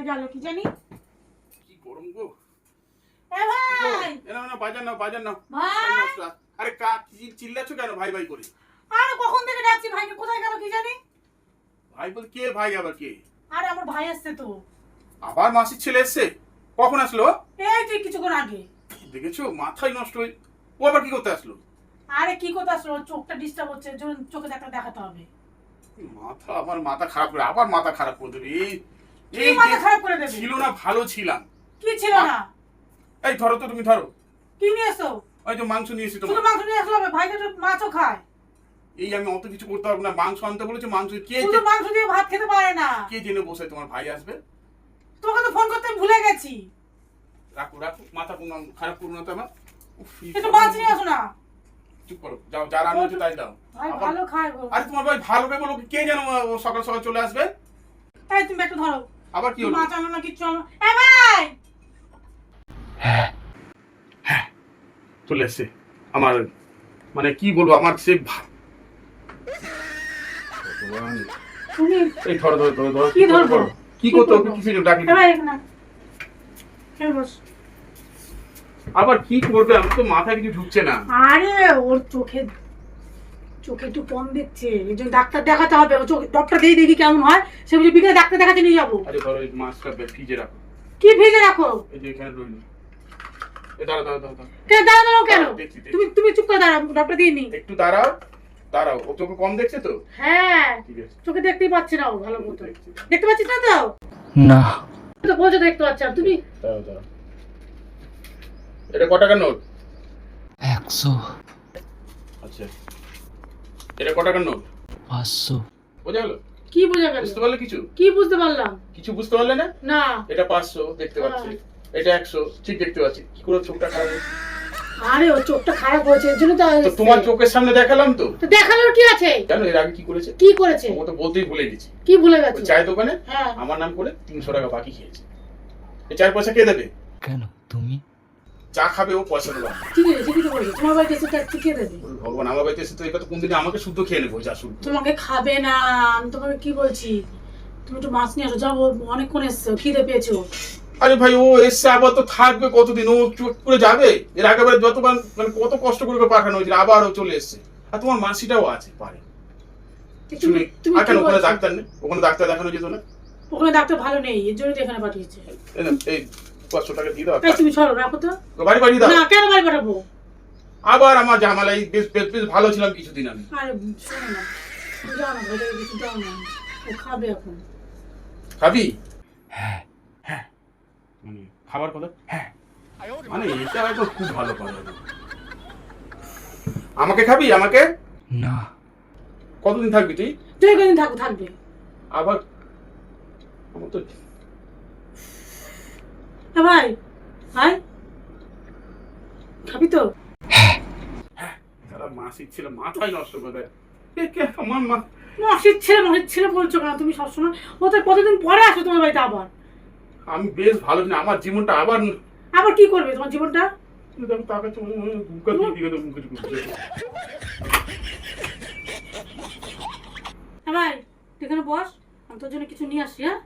গেল কি জানি। কি গরম গো। এ ভাই না বাজার নাও ভাই। আরে চিল্লাচ্ছ কেন ভাই ভাই করে? আরে কখন থেকে ডাকছি ভাইকে, কোথায় গেল কি জানি। ভাই বল কে? ভাই আবার কে? আরে আমার ভাই আসছে তো। আবার মাসির ছেলে এসছে? কখন আসলো? এই তুই কিছুক্ষণ আগে। দেখেছো মাথায় নষ্ট হয়ে ও আবার কি করতে আসলো? আরে কি কথা আসলো, চোখটা ডিস্টার্ব হচ্ছে, চোখে ডাক্তার দেখাতে হবে। আমার মাথা খারাপ করে আবার মাথা খারাপ করে দেবে। কি মাথা খারাপ করে দেবে? ছিল না ভালো ছিলাম। কি ছিল না? এই ধরো তো, তুমি ধরো। কি নিয়ে এসো? ওই তো মাংস নিয়ে এসেছি শুধু তোমার। মাংস নিয়ে আসলে হবে? ভাই তো মাছও খায়। এই আমি অত কিছু করতে পারবো না, মাংস আনতে বলেছে। মাংস কে শুধু মাংস দিয়ে ভাত খেতে পারে না। কে জেনে বসে তোমার ভাই আসবে? তোমাকে তো ফোন করতে ভুলে গেছি। রাখো মাথা খারাপ করো না তো আমার। একটু মাছ নিয়ে আসো না। চুপ করো, যাও যার আনা হচ্ছে তাই দাও। ভাই ভালো খায় গো। আরে তোমার ভাই ভালো কে বলো, কে যেন সকাল সকাল চলে আসবে। এই তুমি একটু ধরো। আবার কি হলো? মাছ আনো না কিচ্ছু আনো। এ ভাই হ্যাঁ চলে এসছে আমার, মানে কি বলবো, আমার সে তুমি এই ধরো কি ধরবো? কি করতে হবে? কিছু ডাকি এ ভাই এখানে চল বস। আবার কি করবে? আমি তো মাথায় কিছু ঢুকছে না। আরে ওর চোখে একটু কম দেখছে, এই জন্য ডাক্তার দেখাতে হবে। ও চোখে ডক্টর দিয়ে দেখি কেমন হয়। সে বলে বিকেলে ডাক্তার দেখাতে নিয়ে যাবো। আরে ধরো এই মাছটা ফ্রিজে রাখো। কি ভেজে রাখো? এই যে এখানে রইল। এই দাঁড়াও কেন দাঁড়াও কেন? দেখছি। তুমি চুপ করে দাঁড়াও, ডক্টর দিয়ে নি। একটু দাঁড়াও। ও চোখে কম দেখছে তো? হ্যাঁ ঠিক আছে। চোখে দেখতেই পাচ্ছি না ও ভালো মতো। দেখছি। দেখতে পাচ্ছিস না তো? না তো বলছো দেখতে পাচ্ছ না তুমি। দাঁড়াও। এটা কত টাকার নোট? 100 আচ্ছা, এটা কত টাকার নোট? 500 বোঝা গেল? কি বোঝা গেল? বুঝতে পারলে কিছু? কি বুঝতে পারলাম? কিছু বুঝতে পারলে না? না। এটা 500 দেখতে পাচ্ছি, এটা 100 ঠিক দেখতে পাচ্ছি। কি করে চোখটা খারাপ হয়েছে? আরে ও চোখটা খারাপ হয়েছে এর জন্য তো তোমার চোখের সামনে দেখালাম তো। তো দেখানোর কি আছে? জানো এর আগে কি করেছে? কি করেছে? ও তো বলতেই ভুলে গেছি। কি ভুলে ওই গেছে? চায়ের দোকানে হ্যাঁ আমার নাম করে 300 টাকা বাকি খেয়েছে। এই চায়ের পয়সা কে দেবে? কেন তুমি চা খাবে ও, পয়সা দেবে না। ঠিকই তো বলেছো। তোমার বাড়িতে এসে তার ঠিকই দেবে। ভগবান, আমার বাড়িতে এসে তো এটা তো কোনদিন আমাকে শুদ্ধ খেয়ে নেবো। যা শুদ্ধ তোমাকে খাবে না, আমি তোমাকে কি বলছি। তুমি একটু মাছ নিয়ে আসো, যাও। অনেকক্ষণ এসছো, খিদে পেয়েছো। আরে ভাই ও এসছে আবার তো থাকবে কতদিন? ও চুপ করে যাবে? এর আগেবারে যতবার মানে কত কষ্ট করে পাঠানো হয়েছিল, আবার ও চলে এসছে। আর তোমার মাসিটাও আছে পারে। তুমি আর কেন ওখানে বলছো? ডাক্তার নেই? ওখানে ডাক্তার দেখানো যেত না? ওখানে ডাক্তার ভালো নেই, এর জন্যই তো এখানে পাঠিয়েছে। এই 500 টাকা দিয়ে দাও। এই তুমি সরো, রাখো তো। বাড়ি বাড়ি দাও। না কেন বাড়ি পাঠাবো? আবার আমার ঝামেলা। এই বেশ ভালো ছিলাম কিছুদিন আমি। আরে শোনো না, যাও না, ঘরে কিছু দাও না। ও খাবে এখন। খাবি? হ্যাঁ হ্যাঁ মানে খাবার কথা? হ্যাঁ মানে এটা হয়তো খুব ভালো কথা। আমাকে খাবি? আমাকে? না কতদিন থাকবি তুই? তুই কদিন থাকবে। আবার আমার তো ভাই খাবি তো? সারা মাসিক ছিল, মাথায় নষ্ট করে দেয়। আমার মা মাসির ছেলে বলছো কেন তুমি সবসময়? ও তো কতদিন পরে আসো তোমার বাড়িতে আবার। আমি বেশ ভালো না, আমার জীবনটা আবার কি করবে তোমার জীবনটা? তাকে বুকা দিয়ে দিকে তো মুখে ভাই এখানে বস, আমি তোর জন্য কিছু নিয়ে আসছি। হ্যাঁ